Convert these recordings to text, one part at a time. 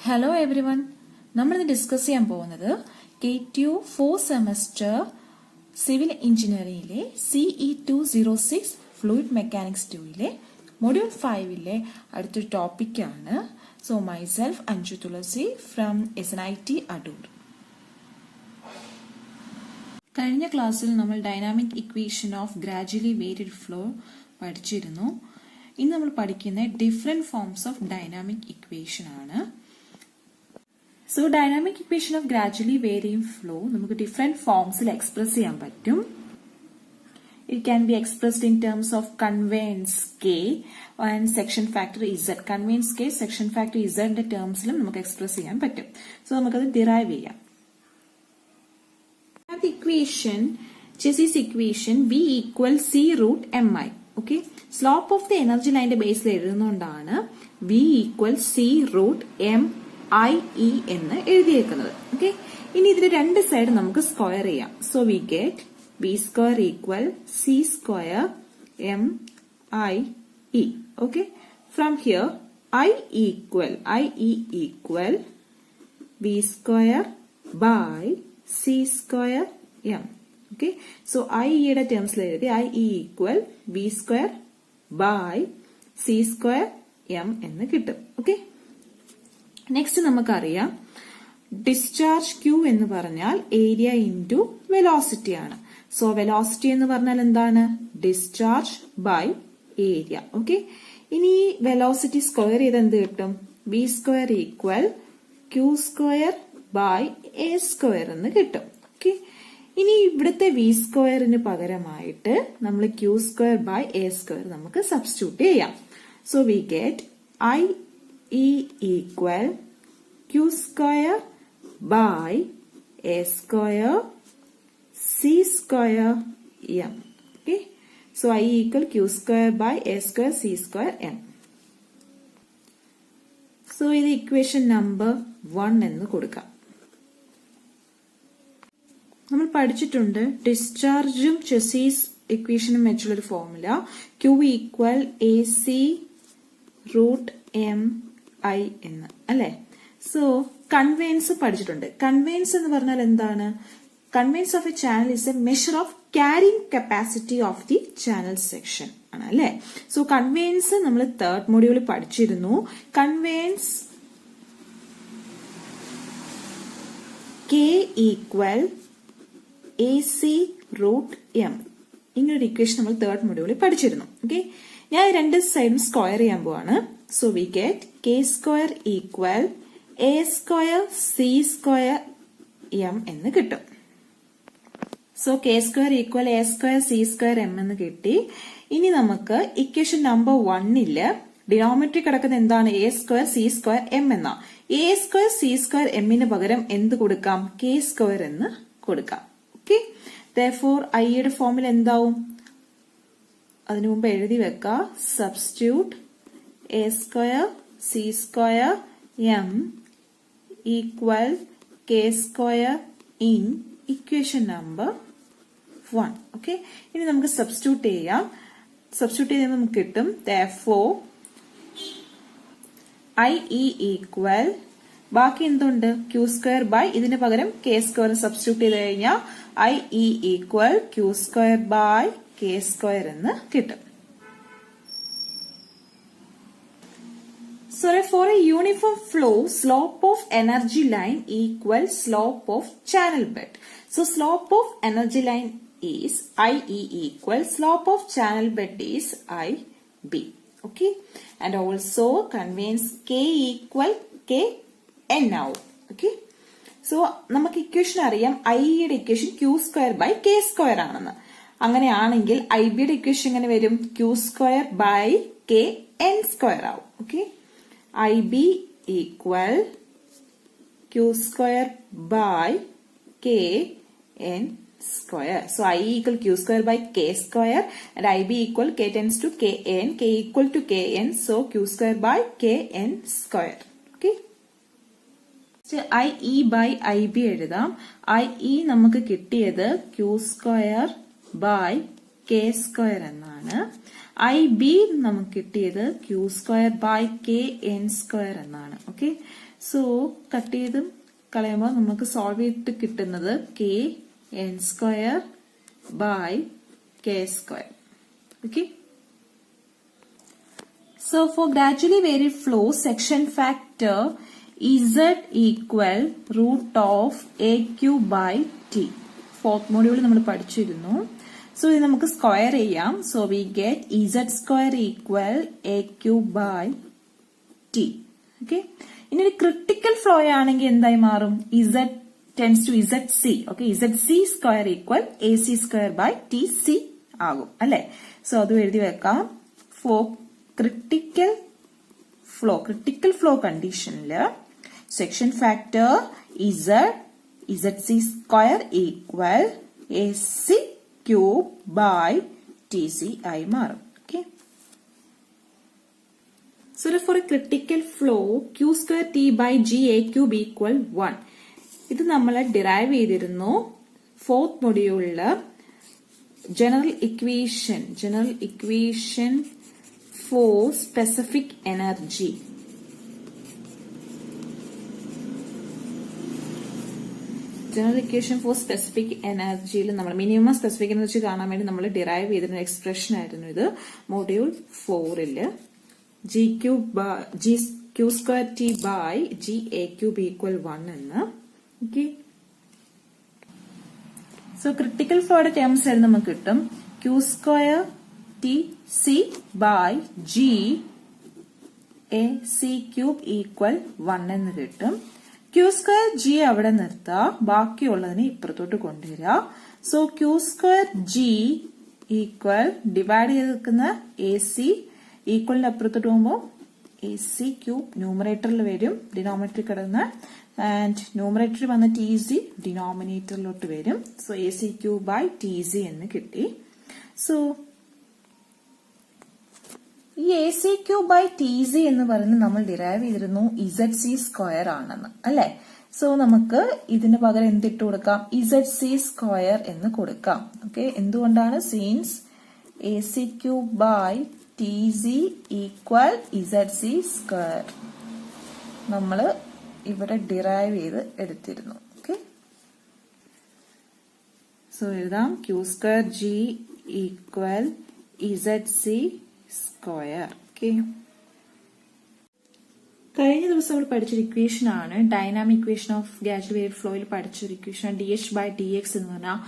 Hello everyone, നമ്മളിന്ന് discuss ചെയ്യാൻ പോകുന്നത് K2 4th സെമസ്റ്റർ സിവിൽ എഞ്ചിനീയറിംഗിലെ CE 206 ഫ്ലൂയിഡ് മെക്കാനിക്സ് 2ലെ മൊഡ്യൂൾ 5ലെ അടുത്തൊരു ടോപ്പിക്കാണ്. So myself Anju Thulasi from SNIT Adoor. കഴിഞ്ഞ ക്ലാസ്സിൽ നമ്മൾ dynamic equation of gradually varied flow പഠിച്ചിരുന്നു. ഇന്ന് നമ്മൾ പഠിക്കുന്ന different forms of dynamic equation ആണ്. So dynamic equation of gradually varying flow നമുക്ക് ഡിഫറെന്റ് ഫോംസിൽ എക്സ്പ്രസ് ചെയ്യാൻ പറ്റും. It can be expressed in terms of conveyance K and section factor Z. Conveyance K, section factor Z ടേംസിലും നമുക്ക് express ചെയ്യാൻ പറ്റും. So നമുക്കത് ഡിറൈവ് ചെയ്യാം. Equation Chezy's equation V equal C root mi. Okay, slope of the energy ലൈനിന്റെ ബേസിൽ എഴുതുന്നതുകൊണ്ടാണ് V equal C root MIE എന്ന് എഴുതിയേക്കുന്നത്. Okay, ഇനി ഇതിന്റെ രണ്ട് സൈഡ് നമുക്ക് സ്ക്വയർ ചെയ്യാം. So we get V square equal C square MIE. Okay, from here IE equal V square by C square M. Okay, so IE യുടെ ടേംസിൽ എഴുതി IE equal V square by C square M എന്ന് കിട്ടും. Okay, next നമുക്കറിയാം discharge Q എന്ന് പറഞ്ഞാൽ area into velocity ആണ്. So velocity എന്ന് പറഞ്ഞാൽ എന്താണ്? Discharge by area. ഓക്കെ, ഇനി വെലോസിറ്റി സ്ക്വയർ ചെയ്ത് എന്ത് കിട്ടും? V square equal Q square by A square എന്ന് കിട്ടും. ഓക്കെ, ഇനി ഇവിടുത്തെ V സ്ക്വയറിന് പകരമായിട്ട് നമ്മൾ Q square by A square നമുക്ക് സബ്സ്റ്റിറ്റ്യൂട്ട് ചെയ്യാം. So we get IE equal Q square by A square C square M. Okay, so IE equal Q square by A square C square M. So ഇത് equation number 1 എന്ന് കൊടുക്കാം. നമ്മൾ പഠിച്ചിട്ടുണ്ട് ഡിസ്ചാർജും Chezy's ഇക്വേഷനും വെച്ചുള്ളൊരു formula Q equal AC root MI എന്ന് അല്ലെ. So conveyance പഠിച്ചിട്ടുണ്ട്. Conveyance എന്ന് പറഞ്ഞാൽ എന്താണ്? Conveyance of A channel is A measure of carrying capacity of the channel section ആണ് അല്ലെ. സോ കൺവെയൻസ് നമ്മൾ തേർഡ് മൊഡ്യൂളിൽ പഠിച്ചിരുന്നു. Conveyance K equal AC root M. ഇങ്ങനൊരു ഇക്വേഷൻ നമ്മൾ തേർഡ് മൊഡ്യൂളിൽ പഠിച്ചിരുന്നു. ഓക്കെ, ഞാൻ രണ്ട് സൈഡും സ്ക്വയർ ചെയ്യാൻ പോവാണ്. So we get K square equal A square C square M എന്ന് കിട്ടും. So K square equal A square C square M എന്ന് കിട്ടി. ഇനി നമുക്ക് ഇക്വേഷൻ നമ്പർ 1ല് ഡിനോമിനേറ്ററിൽ കിടക്കുന്ന എന്താണ്? A square C square M എന്നാ. A സ്ക്വയർ C സ്ക്വയർ എമ്മിന് പകരം എന്ത് കൊടുക്കാം? K സ്ക്വയർ എന്ന് കൊടുക്കാം. ഓക്കെ, therefore I യുടെ ഫോമിൽ എന്താവും? അതിനു മുമ്പ് എഴുതി വെക്കാം. Substitute A square C square M equal K square in equation number 1. Okay, ഇനി നമുക്ക് സബ്സ്റ്റിറ്റ്യൂട്ട് ചെയ്യാം. സബ്സ്റ്റിറ്റ്യൂട്ട് ചെയ്യുമ്പോൾ നമുക്ക് കിട്ടും therefore IE ഈക്വൽ ബാക്കി എന്തുണ്ട്? Q സ്ക്വയർ ബൈ ഇതിന് പകരം K സ്ക്വയർ സബ്സ്റ്റിറ്റ്യൂട്ട് ചെയ്ത് കഴിഞ്ഞാൽ IE equal Q square by K square എന്ന് കിട്ടും. So for a uniform flow, slope of energy line equal slope of channel bed. So slope of energy line is IE equal slope of channel bed is IB. Okay, and also conveys K equal KN now. Okay, so നമുക്ക് equation അറിയാം. I യുടെ equation Q square by K square ആണെന്ന്. അങ്ങനെയാണെങ്കിൽ IB യുടെ equation എങ്ങനെ വരും? Q square by KN square ആവും. Okay, IB equal Q square by KN square. So I equal Q square by K square and IB equal K tends to KN. K equal to KN. So Q square by KN square. Okay. IE by IB എഴുതാം. IE നമുക്ക് കിട്ടിയത് Q square by K square എന്നാണ്. IB നമുക്ക് കിട്ടിയത് Q square by KN square എന്നാണ്. Okay, saw cut ചെയ്തും കളയുമ്പോൾ നമുക്ക് solve ചെയ്തിട്ട് കിട്ടുന്നത് kn² by k². Okay. So for gradually varied flow, section factor Z equal root of AQ by T. Fourth module നമ്മൾ പഠിച്ചിരുന്നു. So ഇത് നമുക്ക് സ്ക്വയർ ചെയ്യാം. So we get Z² equal AQ by T. Okay. ഇനി ഒരു critical flow ആണെങ്കിൽ എന്തായി മാറും? Z tends to ZC. Okay. ZC² equal AC² by TC ആകും അല്ലെ? സോ അത് എഴുതി വെക്കാം. ഫോർ ക്രിട്ടിക്കൽ ഫ്ലോ കണ്ടീഷനില് section factor ZC² equal AC³ by TC ആയി മാറും. Okay. So for a critical flow, Q² T by GA³ equal 1. ഇത് നമ്മൾ ഡിറൈവ് ചെയ്തിരുന്നു ഫോർത്ത് മൊഡ്യൂളില് general equation for specific energy. General equation for specific എനർജിയിൽ നമ്മൾ minimum specific energy കാണാൻ വേണ്ടി നമ്മൾ ഡിറൈവ് ചെയ്തിരുന്ന എക്സ്പ്രഷൻ ആയിരുന്നു ഇത് module 4-ല്. Q² T by GA³ equal 1 എന്ന്. Okay. So critical flow terms നമുക്ക് കിട്ടും Q² TC by GAC³ equal 1 എന്ന് കിട്ടും. Q² G അവിടെ നിർത്താം, ബാക്കിയുള്ളതിനെ ഇപ്പുറത്തോട്ട് കൊണ്ടുവരിക. So Q² G equal divide ചെയ്ത് നിൽക്കുന്ന AC ഈക്വലിന്റെ അപ്പുറത്തോട്ട് പോകുമ്പോൾ AC³ ന്യൂമറേറ്ററിൽ വരും, ഡിനോമിനേറ്ററിൽ കിടന്ന്, ആൻഡ് ന്യൂമറേറ്ററിൽ വന്ന TZ ഡിനോമിനേറ്ററിലോട്ട് വരും. സോ AC³ by TZ എന്ന് കിട്ടി. സോ ഈ AC³ by TZ എന്ന് പറയുന്നത് നമ്മൾ ഡിറൈവ് ചെയ്തിരുന്നു ZC² ആണെന്ന് അല്ലെ? സോ നമുക്ക് ഇതിന് പകരം എന്തിട്ട് കൊടുക്കാം? ZC² എന്ന് കൊടുക്കാം. ഓക്കെ. എന്തുകൊണ്ടാണ്? Since AC³ by TZ equal ZC² നമ്മള് ഇവിടെ ഡിറൈവ് ചെയ്ത് എടുത്തിരുന്നു. ഓക്കെ. സോ എഴുതാം Q² G equal ZC². Okay. കഴിഞ്ഞ ദിവസം നമ്മൾ പഠിച്ചൊരു ഇക്വേഷൻ ആണ് dynamic equation of gas wave ഫ്ലോയിൽ പഠിച്ചൊരു ഇക്വേഷൻ DH by dx എന്ന് പറഞ്ഞാൽ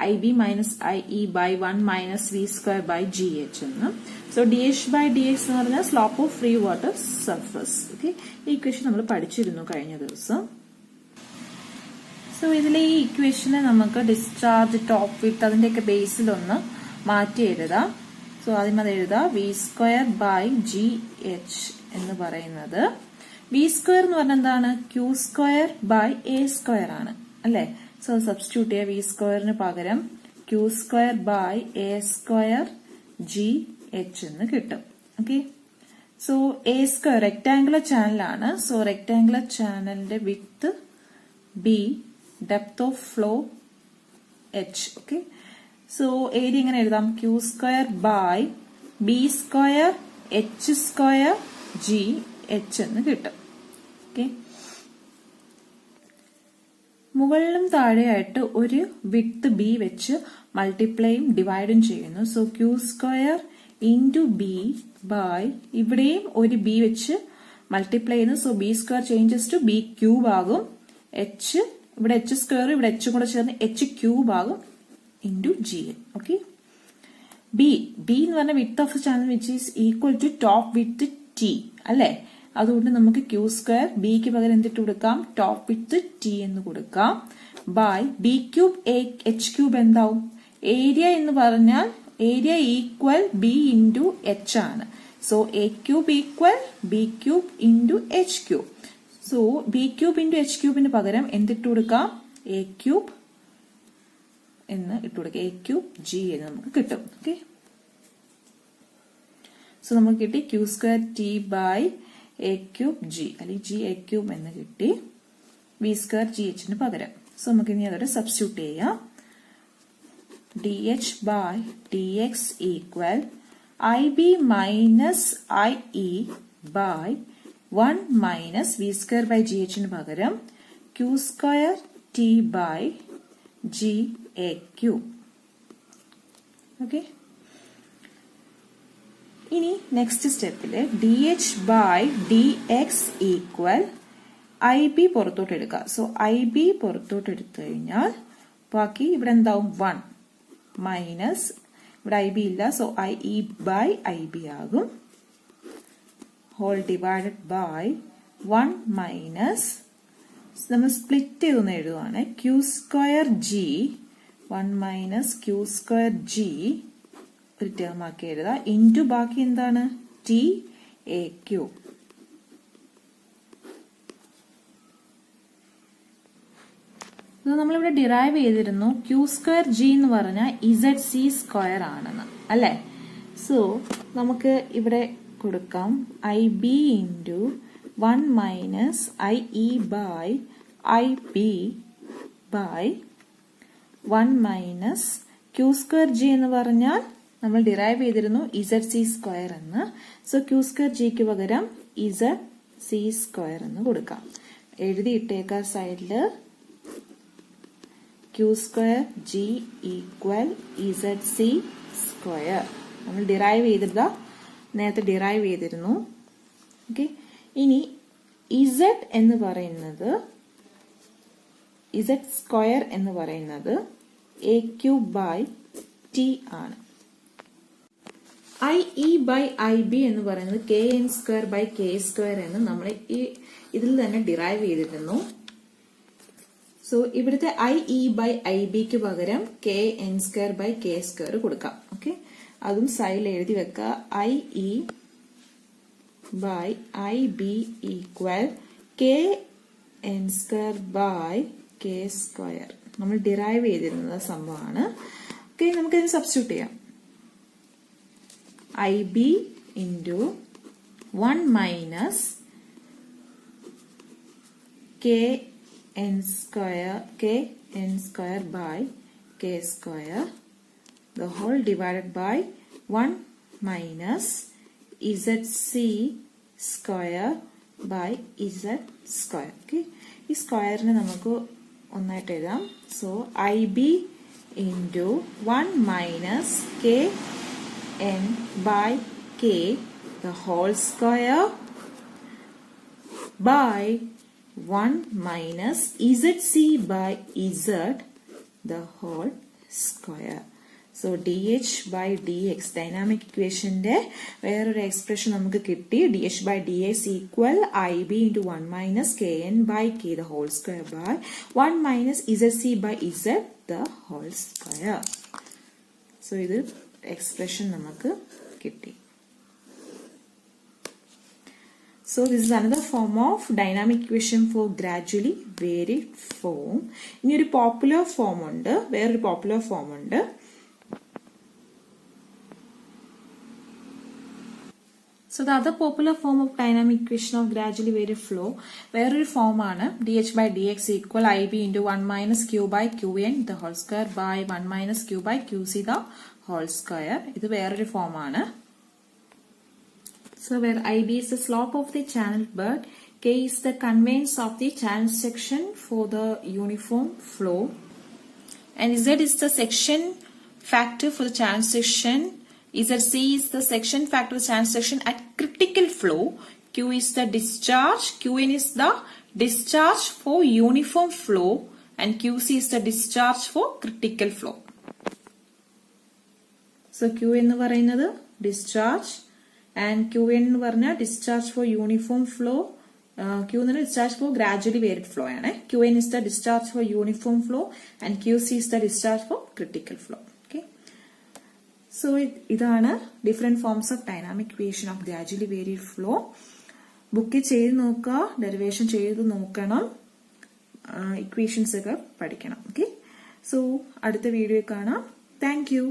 IB minus IE by 1 minus V² by GH എന്ന്. സോ DH by dx എന്ന് പറഞ്ഞാൽ slope of free water surface. Okay. ഈ ഇക്വേഷൻ നമ്മൾ പഠിച്ചിരുന്നു കഴിഞ്ഞ ദിവസം. സോ ഇതിലെ ഈ ഇക്വേഷനെ നമുക്ക് ഡിസ്ചാർജ്, ടോപ്പ് വിഡ്ത്ത് അതിന്റെയൊക്കെ ബേസിലൊന്ന് മാറ്റി എഴുതാം. സോ ആദ്യം അത് എഴുതാം V² by GH എന്ന് പറയുന്നത്. V² എന്ന് പറഞ്ഞാൽ എന്താണ്? Q² by A² ആണ് അല്ലെ? സോ സബ്സ്റ്റിറ്റ്യൂട്ട് ചെയ്യുക. V² പകരം Q² by A² GH എന്ന് കിട്ടും. ഓക്കെ. സോ A² റെക്ടാംഗുലർ ചാനലാണ്. സോ റെക്ടാംഗുലർ ചാനലിന്റെ width B, depth of flow H. Okay. So area എങ്ങനെ എഴുതാം? Q² by B² H² GH എന്ന് കിട്ടും. ഓക്കെ. മുകളിലും താഴെയായിട്ട് ഒരു വിഡ്ത്ത് B വെച്ച് മൾട്ടിപ്ലൈയും ഡിവൈഡും ചെയ്യുന്നു. So Q² into B by ഇവിടെയും ഒരു B വെച്ച് മൾട്ടിപ്ലൈ ചെയ്യുന്നു. So B² changes to B³ ആകും. H ഇവിടെ H² ഇവിടെ H കൂടെ ചേർന്ന് H³ ആകും into GH. ഓക്കെ. B എന്ന് പറഞ്ഞ width of channel which is equal to top width T അല്ലെ? അതുകൊണ്ട് നമുക്ക് Q² Bക്ക് പകരം എന്തിട്ട് കൊടുക്കാം? ടോപ്പ് വിഡ്ത്ത് T എന്ന് കൊടുക്കാം. ബൈ B³ H³ എന്താവും? ഏരിയ എന്ന് പറഞ്ഞാൽ area equal B into H ആണ്. So A³ equal B³ into H³. So B³ into H³ പകരം എന്തിട്ട് കൊടുക്കാം? A³ എന്ന് ഇട്ട് കൊടുക്കുക. A³ G എന്ന് നമുക്ക് കിട്ടും. ഓക്കെ. സോ നമുക്ക് കിട്ടി Q² T by A³ G അല്ലെങ്കിൽ GA³ എന്ന് കിട്ടി V² GH പകരം. സോ നമുക്ക് ഇനി അതോടെ സബ്സ്റ്റിറ്റ്യൂട്ട് ചെയ്യാം. DH by dx equal IB minus IE by 1 minus v square by gh ന് പകരം q square t by gaq. Okay, ഇനി നെക്സ്റ്റ് സ്റ്റെപ്പില് dh by dx equal ib പുറത്തോട്ട് എടുക്കുക. സോ ib പുറത്തോട്ട് എടുത്തു കഴിഞ്ഞാൽ ബാക്കി ഇവിടെ എന്താവും 1 മൈനസ് ഇവിടെ ib ഇല്ല, സോ ie by ib ആകും, ഹോൾ ഡിവൈഡഡ് ബൈ 1 മൈനസ് നമ്മൾ സ്പ്ലിറ്റ് ചെയ്തൊന്ന് എഴുതുവാണ് Q square G 1 minus Q square G ഒരു ടേം ആക്കി എഴുതുക ഇൻറ്റു ബാക്കി എന്താണ് ടി എ ക്യൂ. നമ്മളിവിടെ ഡിറൈവ് ചെയ്തിരുന്നു ക്യൂ സ്ക്വയർ ജി എന്ന് പറഞ്ഞാൽ ഇസഡ് സി സ്ക്വയർ ആണെന്ന് അല്ലെ. സോ നമുക്ക് ഇവിടെ കൊടുക്കാം I B into 1 minus I E by I B by 1 minus Q square G എന്ന് പറഞ്ഞാൽ നമ്മൾ ഡിറൈവ് ചെയ്തിരുന്നു ഇസഡ് സി സ്ക്വയർ എന്ന്. സോ ക്യൂ സ്ക്വയർ ജിക്ക് പകരം ഇസഡ് സി സ്ക്വയർ എന്ന് കൊടുക്കാം. എഴുതിയിട്ടേക്ക സൈഡില് Q square G equal Z C square നമ്മൾ ഡിറൈവ് ചെയ്തിരുന്ന നേരത്തെ ഡിറൈവ് ചെയ്തിരുന്നു. ഓക്കെ, ഇനി ഇസഡ് എന്ന് പറയുന്നത് ഇസഡ് സ്ക്വയർ എന്ന് പറയുന്നത് എ ക്യൂ ബൈ ടി ആണ്. I E by I B എന്ന് പറയുന്നത് K N square by K square എന്ന് നമ്മൾ ഇതിൽ തന്നെ ഡിറൈവ് ചെയ്തിരുന്നു. സോ ഇവിടുത്തെ ഐ ഇ ബൈ ഐ ബിക്ക് പകരം K N square by K square കൊടുക്കാം. ഓക്കെ, അതും സൈഡിൽ എഴുതി വെക്കുക. I E by I B equal K N square by K square നമ്മൾ ഡിറൈവ് ചെയ്തിരുന്ന സംഭവമാണ്. ഓക്കെ, നമുക്കതിന് സബ്സ്റ്റിറ്റ്യൂട്ട് ചെയ്യാം. I B into 1 minus K n square by k square the whole divided by 1 minus zc square by z square. Okay, ഈ സ്ക്വയറിനെ നമുക്ക് ഒന്നായിട്ട് എഴുതാം. So I B into 1 minus K N by K the whole square by 1 minus zc by z the whole square. So dh by dx dynamic equation ന്റെ വേറൊരു expression നമുക്ക് കിട്ടി. dh by dx equal ib into 1 minus kn by k the whole square by 1 minus zc by z the whole square. So ഇത് expression നമുക്ക് കിട്ടി. So this is another form of dynamic equation for gradually varied form. ഇനി ഒരു popular form ഉണ്ട്, വേറൊരു popular form ഉണ്ട്. So the other popular form of dynamic equation of gradually varied flow വേറൊരു form ആണ് dh by dx equal ib into 1 minus q by qn the whole square by 1 minus q by qc the whole square. ഇത് വേറൊരു form ആണ്. So where IB is the slope of the channel bed, K is the conveyance of the channel section for the uniform flow, and Z is the section factor for the channel section. ZC is the section factor of the channel section at critical flow. Q is the discharge. QN is the discharge for uniform flow, and QC is the discharge for critical flow. So Q എന്ന് പറയുന്നത് discharge. And QN എന്ന് പറഞ്ഞാൽ discharge for uniform flow. Q എന്ന് പറഞ്ഞാൽ discharge for gradually varied flow ആണ്. QN is the discharge for uniform flow and QC is the discharge for critical flow. Okay. So ഇതാണ് different forms of dynamic equation of gradually varied flow. Book ചെയ്ത് നോക്കുക, derivation ചെയ്ത് നോക്കണം, equations ഒക്കെ പഠിക്കണം. Okay, so അടുത്ത video കാണാം. Thank you.